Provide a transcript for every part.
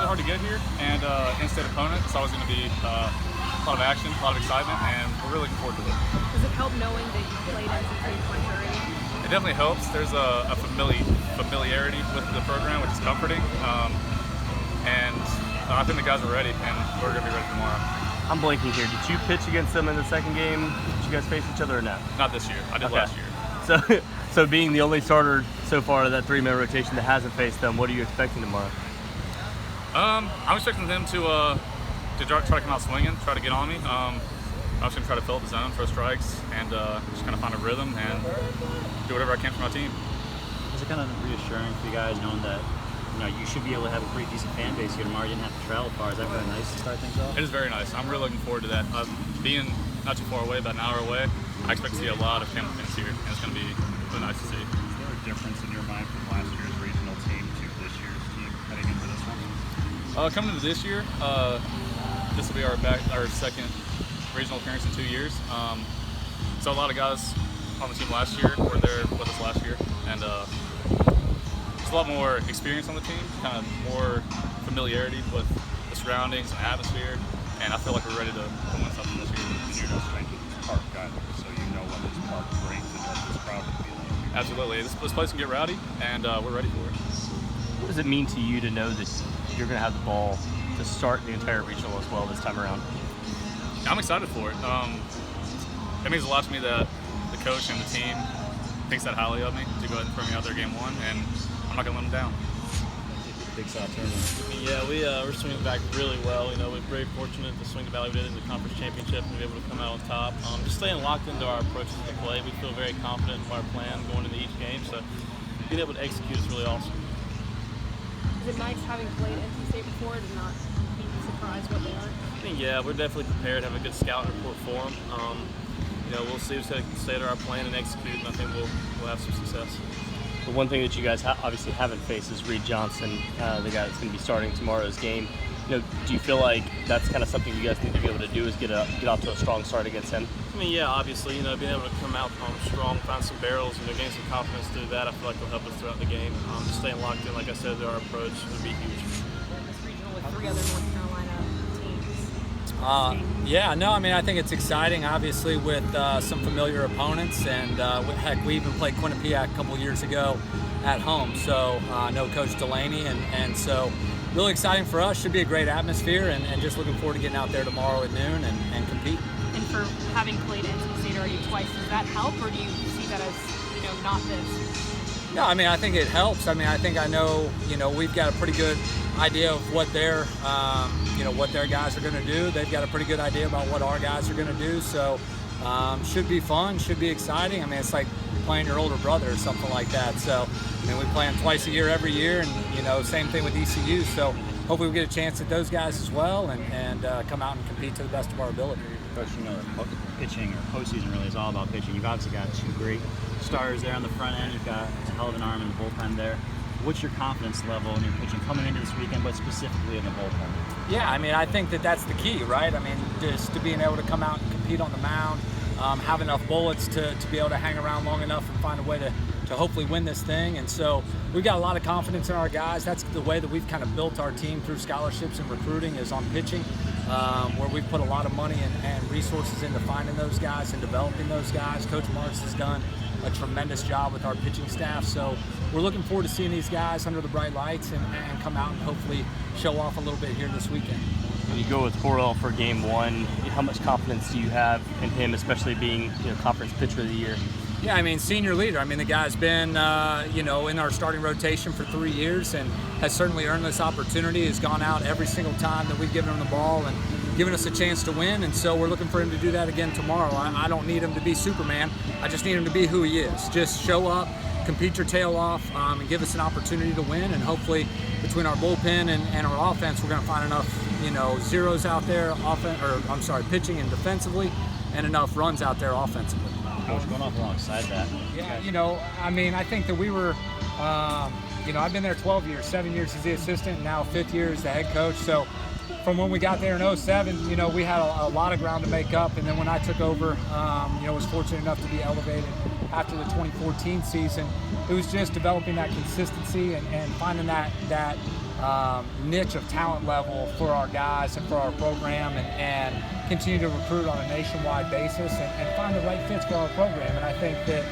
really hard to get here, and in-state opponent, it's always going to be a lot of action, a lot of excitement, and we're really looking forward to it. Does it help knowing that you played NCAA twice already? It definitely helps. There's a familiarity with the program, which is comforting, and I think the guys are ready, and we're going to be ready tomorrow. I'm blanking here. Did you pitch against them in the second game? Did you guys face each other or not? Not this year. I did last year. So being the only starter so far of that 3-man rotation that hasn't faced them, what are you expecting tomorrow? I'm expecting them to try to come out swinging, try to get on me. I'm just going to try to fill up the zone, throw strikes, and just kind of find a rhythm and do whatever I can for my team. Is it kind of reassuring for you guys knowing that you should be able to have a pretty decent fan base here tomorrow? You didn't have to travel far. Is that really nice to start things off? It is very nice. I'm really looking forward to that. Being not too far away, about an hour away, I expect to see a lot of Campbell fans here, and it's going to be really nice to see. Is there a difference in your mind from last year's regional team to this year's team heading into this one? Coming into this year, this will be our second regional appearance in 2 years. So a lot of guys on the team last year were there with us last year, and there's a lot more experience on the team, kind of more familiarity with the surroundings and atmosphere, and I feel like we're ready to win something this year. And you're no stranger to this park either, so you know what this park brings and what this crowd can be like. Absolutely. This place can get rowdy, and we're ready for it. What does it mean to you to know that you're going to have the ball to start the entire regional as well this time around? I'm excited for it. It means a lot to me that the coach and the team thinks that highly of me to go ahead and throw me out there game one, and I'm not going to let them down. Big South tournament. Yeah, we're swinging back really well. We're very fortunate to swing the Valley in the conference championship and be able to come out on top. Just staying locked into our approaches to play, we feel very confident in our plan going into each game. So being able to execute is really awesome. Is it nice having played NC State before to not be surprised what they are? Yeah, we're definitely prepared. Have a good scout report for them. We'll see who's going to stay to our plan and execute, and I think we'll have some success. The one thing that you guys obviously haven't faced is Reed Johnson, the guy that's going to be starting tomorrow's game. Do you feel like that's kind of something you guys need to be able to do, is get off to a strong start against him? Yeah, obviously, being able to come out strong, find some barrels, gain some confidence through that, I feel like will help us throughout the game. Just staying locked in, like I said, to our approach would be huge. This regional with 3 other North Carolina teams. I think it's exciting, obviously, with some familiar opponents, and heck, we even played Quinnipiac a couple years ago at home, so I know Coach Delaney, and so really exciting for us. Should be a great atmosphere, and just looking forward to getting out there tomorrow at noon and compete. And for having played NC State already twice, does that help, or do you see that as not this? No, I think it helps. I know we've got a pretty good idea of what their guys are going to do. They've got a pretty good idea about what our guys are going to do. So should be fun, should be exciting. It's like playing your older brother or something like that. So we play them twice a year every year, and same thing with ECU. So hopefully we get a chance at those guys as well, and come out and compete to the best of our ability. Coach, pitching or postseason really is all about pitching. You've obviously got 2 great starters there on the front end. You've got a hell of an arm in the bullpen there. What's your confidence level in your pitching coming into this weekend, but specifically in the bullpen? Yeah, I think that's the key, right? Just to being able to come out and compete on the mound, have enough bullets to be able to hang around long enough and find a way to hopefully win this thing. And so we've got a lot of confidence in our guys. That's the way that we've kind of built our team through scholarships and recruiting, is on pitching, where we've put a lot of money and resources into finding those guys and developing those guys. Coach Marks has done a tremendous job with our pitching staff. So we're looking forward to seeing these guys under the bright lights and come out and hopefully show off a little bit here this weekend. When you go with Correll for game one, how much confidence do you have in him, especially being conference pitcher of the year? Yeah, senior leader. The guy's been, in our starting rotation for 3 years and has certainly earned this opportunity. Has gone out every single time that we've given him the ball and given us a chance to win. And so we're looking for him to do that again tomorrow. I don't need him to be Superman. I just need him to be who he is. Just show up, compete your tail off, and give us an opportunity to win. And hopefully, between our bullpen and our offense, we're going to find enough, zeros out there, pitching and defensively, and enough runs out there offensively. Coach, going off alongside that. Yeah, I think that we were, I've been there 12 years, 7 years as the assistant, and now 5th year as the head coach. So from when we got there in 2007, we had a lot of ground to make up. And then when I took over, was fortunate enough to be elevated after the 2014 season. It was just developing that consistency and finding that niche of talent level for our guys and for our program, and continue to recruit on a nationwide basis and find the right fits for our program. And I think that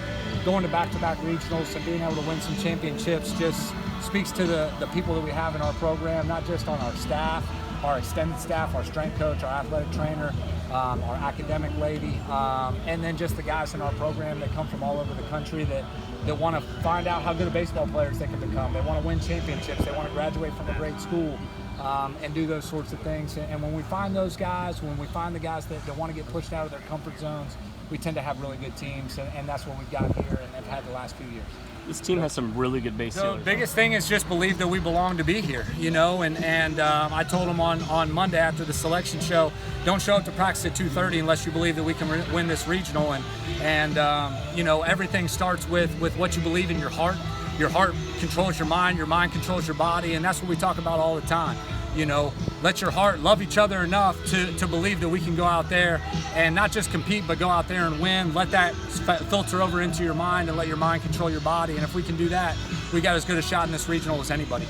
going to back-to-back regionals and being able to win some championships just speaks to the people that we have in our program, not just on our staff, our extended staff, our strength coach, our athletic trainer, our academic lady, and then just the guys in our program that come from all over the country that want to find out how good of baseball players they can become. They want to win championships. They want to graduate from a great school and do those sorts of things. And when we find those guys, when we find the guys that want to get pushed out of their comfort zones, we tend to have really good teams, and that's what we've got here and have had the last few years. This team has some really good base stealers. The biggest thing is just believe that we belong to be here, you know, and I told them on Monday after the selection show, don't show up to practice at 2:30 unless you believe that we can win this regional, and you know, everything starts with what you believe in your heart. Your heart controls your mind controls your body, and that's what we talk about all the time. You know, let your heart love each other enough to believe that we can go out there and not just compete, but go out there and win. Let that filter over into your mind and let your mind control your body. And if we can do that, we got as good a shot in this regional as anybody.